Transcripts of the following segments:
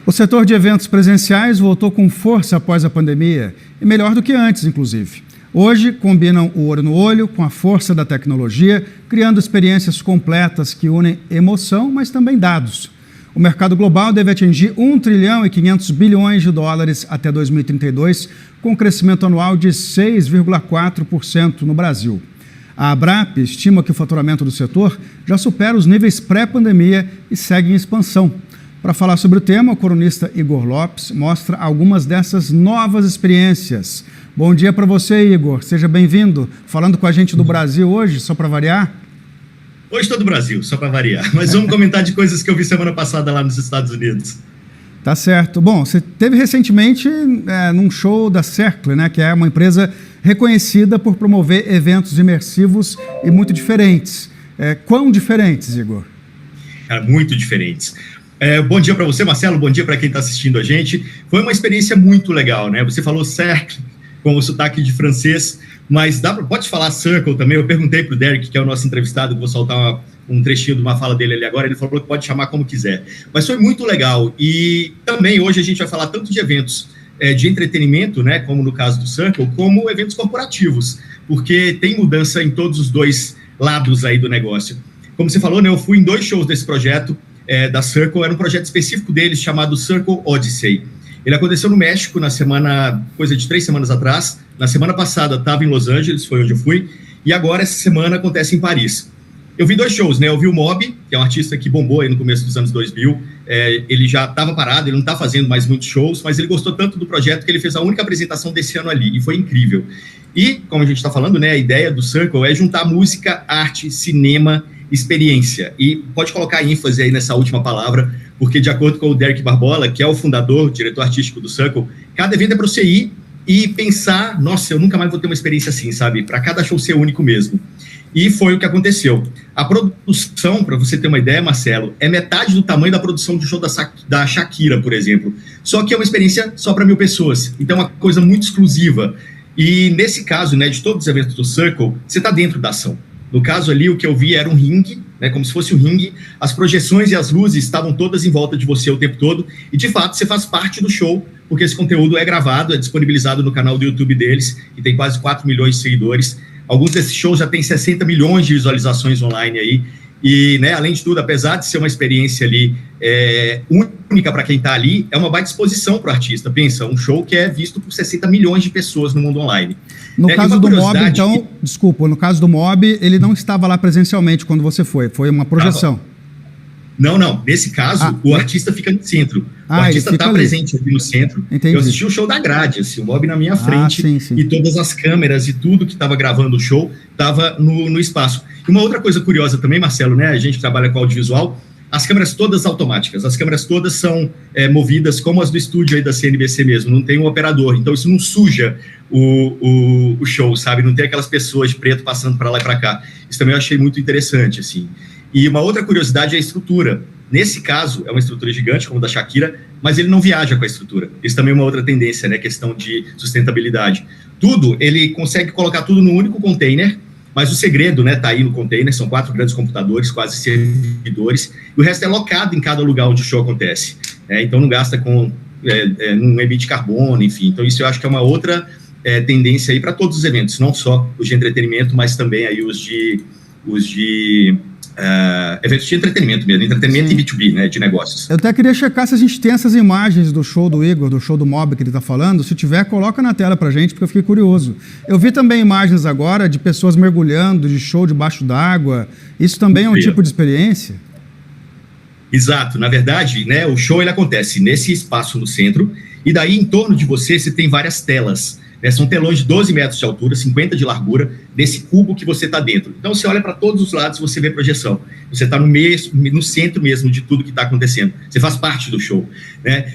O setor de eventos presenciais voltou com força após a pandemia, e melhor do que antes, inclusive. Hoje, combinam o olho no olho com a força da tecnologia, criando experiências completas que unem emoção, mas também dados. O mercado global deve atingir 1 trilhão e 500 bilhões de dólares até 2032, com um crescimento anual de 6,4% no Brasil. A Abrap estima que o faturamento do setor já supera os níveis pré-pandemia e segue em expansão. Para falar sobre o tema, o cronista Igor Lopes mostra algumas dessas novas experiências. Bom dia para você, Igor. Seja bem-vindo. Falando com a gente do Brasil hoje, só para variar. Hoje todo o Brasil, só para variar. Mas vamos comentar de coisas que eu vi semana passada lá nos Estados Unidos. Tá certo. Bom, você teve recentemente num show da Cercle, né, que é uma empresa reconhecida por promover eventos imersivos e muito diferentes. Quão diferentes, Igor? Muito diferentes. Bom dia para você, Marcelo, bom dia para quem está assistindo a gente. Foi uma experiência muito legal, né? Você falou Cercle com o sotaque de francês, mas pode falar Circle também. Eu perguntei para o Derek, que é o nosso entrevistado, vou soltar um trechinho de uma fala dele ali agora, ele falou que pode chamar como quiser. Mas foi muito legal e também hoje a gente vai falar tanto de eventos de entretenimento, né, como no caso do Circle, como eventos corporativos, porque tem mudança em todos os dois lados aí do negócio. Como você falou, né, eu fui em 2 shows desse projeto, da Circle, era um projeto específico deles chamado Circle Odyssey. Ele aconteceu no México coisa de 3 semanas atrás. Na semana passada estava em Los Angeles, foi onde eu fui, e agora essa semana acontece em Paris. Eu vi 2 shows, né? Eu vi o Mob, que é um artista que bombou aí no começo dos anos 2000, ele já estava parado, ele não está fazendo mais muitos shows, mas ele gostou tanto do projeto que ele fez a única apresentação desse ano ali, e foi incrível. E, como a gente está falando, né, a ideia do Circle é juntar música, arte, cinema, experiência, e pode colocar ênfase aí nessa última palavra, porque de acordo com o Derek Barbola, que é o fundador, diretor artístico do Circle, cada evento é para você ir e pensar, nossa, eu nunca mais vou ter uma experiência assim, sabe? Para cada show ser único mesmo. E foi o que aconteceu. A produção, para você ter uma ideia, Marcelo, é metade do tamanho da produção do show da Shakira, por exemplo. Só que é uma experiência só para 1.000 pessoas. Então é uma coisa muito exclusiva. E nesse caso, né, de todos os eventos do Circle, você está dentro da ação. No caso ali, o que eu vi era um ringue, né, como se fosse um ringue, as projeções e as luzes estavam todas em volta de você o tempo todo, e de fato você faz parte do show, porque esse conteúdo é gravado, é disponibilizado no canal do YouTube deles, que tem quase 4 milhões de seguidores. Alguns desses shows já têm 60 milhões de visualizações online aí, e, né, além de tudo, apesar de ser uma experiência ali única para quem está ali, é uma baita exposição para o artista. Pensa, um show que é visto por 60 milhões de pessoas no mundo online. No caso do Mob, então, desculpa, no caso do Mob, ele não estava lá presencialmente quando você foi uma projeção. Não. Nesse caso, o artista fica no centro. O artista está presente aqui no centro. Entendi. Eu assisti o show da grade, assim, o Mob na minha frente, sim. E todas as câmeras e tudo que estava gravando o show estava no espaço. E uma outra coisa curiosa também, Marcelo, né? A gente trabalha com audiovisual, as câmeras todas automáticas, as câmeras todas são movidas como as do estúdio aí da CNBC mesmo, não tem um operador, então isso não suja o show, sabe? Não tem aquelas pessoas de preto passando para lá e para cá. Isso também eu achei muito interessante, assim. E uma outra curiosidade é a estrutura. Nesse caso, é uma estrutura gigante, como a da Shakira, mas ele não viaja com a estrutura. Isso também é uma outra tendência, né? Questão de sustentabilidade. Ele consegue colocar tudo num único container, mas o segredo, né, tá aí no container, são 4 grandes computadores, quase servidores, e o resto é locado em cada lugar onde o show acontece. Então não gasta não emite carbono, enfim. Então isso eu acho que é uma outra tendência aí para todos os eventos, não só os de entretenimento, mas também aí os de eventos de entretenimento mesmo, entretenimento e B2B, né, de negócios. Eu até queria checar se a gente tem essas imagens do show do Igor, do show do Mob que ele está falando. Se tiver, coloca na tela pra gente, porque eu fiquei curioso. Eu vi também imagens agora de pessoas mergulhando, de show debaixo d'água. Isso também é um tipo de experiência? Exato. Na verdade, né, o show ele acontece nesse espaço no centro, e daí em torno de você tem várias telas. São telões de 12 metros de altura, 50 de largura, desse cubo que você está dentro. Então, você olha para todos os lados, você vê projeção. Você está no centro mesmo de tudo que está acontecendo. Você faz parte do show, né?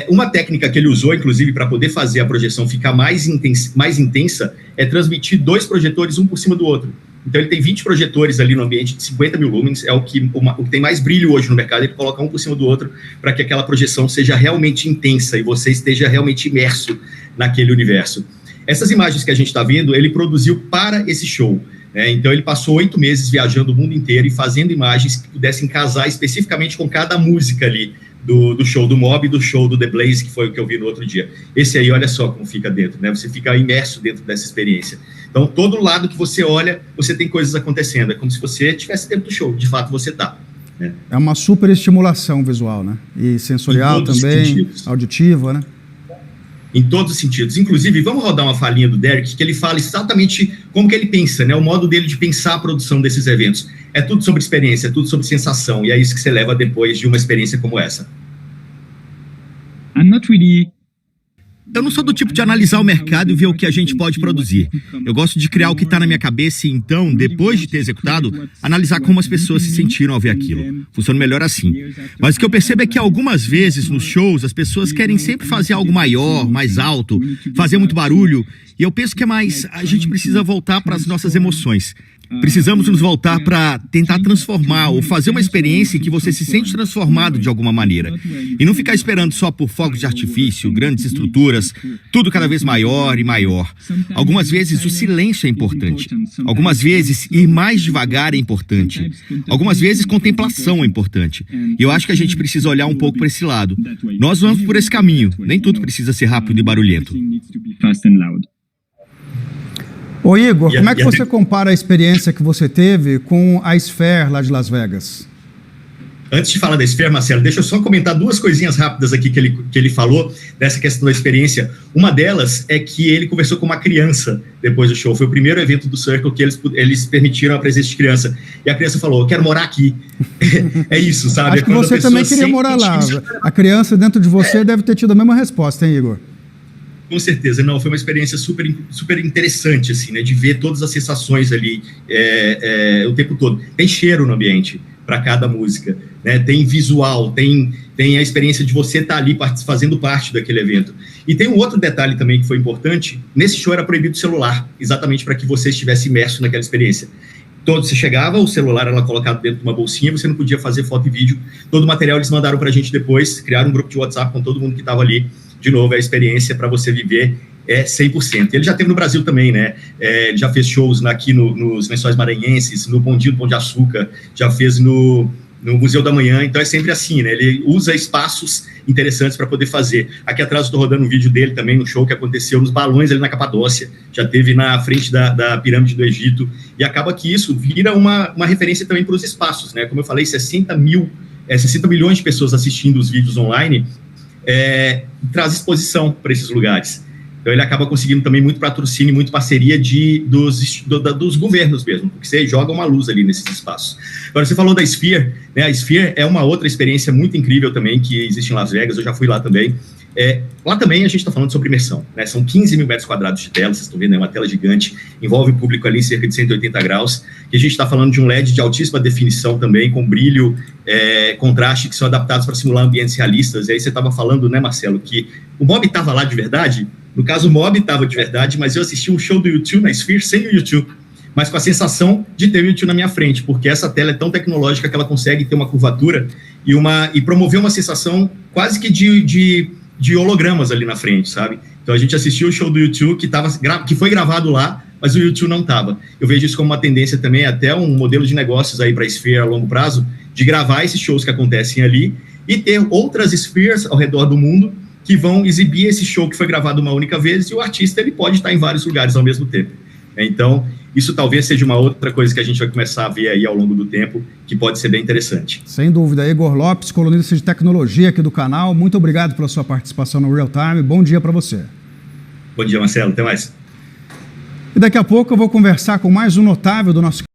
Uma técnica que ele usou, inclusive, para poder fazer a projeção ficar mais intensa, é transmitir 2 projetores, um por cima do outro. Então, ele tem 20 projetores ali no ambiente de 50 mil lumens, é o que tem mais brilho hoje no mercado, ele coloca um por cima do outro para que aquela projeção seja realmente intensa e você esteja realmente imerso naquele universo. Essas imagens que a gente está vendo, ele produziu para esse show. Então, ele passou 8 meses viajando o mundo inteiro e fazendo imagens que pudessem casar especificamente com cada música ali do show do Mob e do show do The Blaze, que foi o que eu vi no outro dia. Esse aí, olha só como fica dentro, né? Você fica imerso dentro dessa experiência. Então, todo lado que você olha, você tem coisas acontecendo. É como se você estivesse dentro do show. De fato, você está. Né? É uma super estimulação visual, né? E sensorial também, auditiva, né? Em todos os sentidos. Inclusive, vamos rodar uma falinha do Derek, que ele fala exatamente como que ele pensa, né? O modo dele de pensar a produção desses eventos. É tudo sobre experiência, é tudo sobre sensação, e é isso que você leva depois de uma experiência como essa. Eu não sou do tipo de analisar o mercado e ver o que a gente pode produzir. Eu gosto de criar o que está na minha cabeça e então, depois de ter executado, analisar como as pessoas se sentiram ao ver aquilo. Funciona melhor assim. Mas o que eu percebo é que algumas vezes nos shows as pessoas querem sempre fazer algo maior, mais alto, fazer muito barulho. E eu penso que é mais, a gente precisa voltar para as nossas emoções. Precisamos nos voltar para tentar transformar ou fazer uma experiência em que você se sente transformado de alguma maneira. E não ficar esperando só por fogos de artifício, grandes estruturas, tudo cada vez maior e maior. Algumas vezes o silêncio é importante. Algumas vezes ir mais devagar é importante. Algumas vezes contemplação é importante. E eu acho que a gente precisa olhar um pouco para esse lado. Nós vamos por esse caminho. Nem tudo precisa ser rápido e barulhento. Ô Igor, como é que você compara a experiência que você teve com a Sphere lá de Las Vegas? Antes de falar da Sphere, Marcelo, deixa eu só comentar duas coisinhas rápidas aqui que ele falou dessa questão da experiência. Uma delas é que ele conversou com uma criança depois do show. Foi o primeiro evento do Circle que eles permitiram a presença de criança. E a criança falou, eu quero morar aqui. É isso, sabe? Acho que você também queria morar lá. A criança dentro de você deve ter tido a mesma resposta, hein, Igor? Com certeza, não, foi uma experiência super interessante, assim, né, de ver todas as sensações ali o tempo todo. Tem cheiro no ambiente para cada música, né, tem visual, tem a experiência de você estar ali fazendo parte daquele evento. E tem um outro detalhe também que foi importante, nesse show era proibido o celular, exatamente para que você estivesse imerso naquela experiência. Você chegava, o celular era colocado dentro de uma bolsinha, você não podia fazer foto e vídeo, todo o material eles mandaram para a gente depois, criaram um grupo de WhatsApp com todo mundo que estava ali. De novo, a experiência para você viver é 100%. Ele já teve no Brasil também, né? Ele já fez shows aqui nos Lençóis Maranhenses, no Bondinho do Pão de Açúcar, já fez no Museu da Manhã, então é sempre assim, né? Ele usa espaços interessantes para poder fazer. Aqui atrás eu estou rodando um vídeo dele também, no show que aconteceu nos balões ali na Capadócia, já teve na frente da pirâmide do Egito, e acaba que isso vira uma referência também para os espaços, né? Como eu falei, 60 milhões de pessoas assistindo os vídeos online, traz exposição para esses lugares. Então ele acaba conseguindo também muito patrocínio, muito parceria dos governos mesmo, porque você joga uma luz ali nesses espaços. Agora, você falou da Sphere, né? A Sphere é uma outra experiência muito incrível também, que existe em Las Vegas, eu já fui lá também. Lá também a gente está falando sobre imersão, né? São 15 mil metros quadrados de tela, vocês estão vendo, é uma tela gigante, envolve o público ali em cerca de 180 graus, e a gente está falando de um LED de altíssima definição também, com brilho, contraste, que são adaptados para simular ambientes realistas. E aí você estava falando, né, Marcelo, que o Mob estava lá de verdade. No caso, o Mob estava de verdade, mas eu assisti um show do U2 na Sphere sem o U2, mas com a sensação de ter o U2 na minha frente, porque essa tela é tão tecnológica que ela consegue ter uma curvatura e promover uma sensação quase que de hologramas ali na frente, sabe? Então a gente assistiu o show do U2 que foi gravado lá, mas o U2 não estava. Eu vejo isso como uma tendência também, até um modelo de negócios aí para a Sphere a longo prazo, de gravar esses shows que acontecem ali e ter outras Spheres ao redor do mundo que vão exibir esse show que foi gravado uma única vez, e o artista ele pode estar em vários lugares ao mesmo tempo. Então, isso talvez seja uma outra coisa que a gente vai começar a ver aí ao longo do tempo, que pode ser bem interessante. Sem dúvida. Igor Lopes, colunista de tecnologia aqui do canal, muito obrigado pela sua participação no Real Time. Bom dia para você. Bom dia, Marcelo. Até mais. E daqui a pouco eu vou conversar com mais um notável do nosso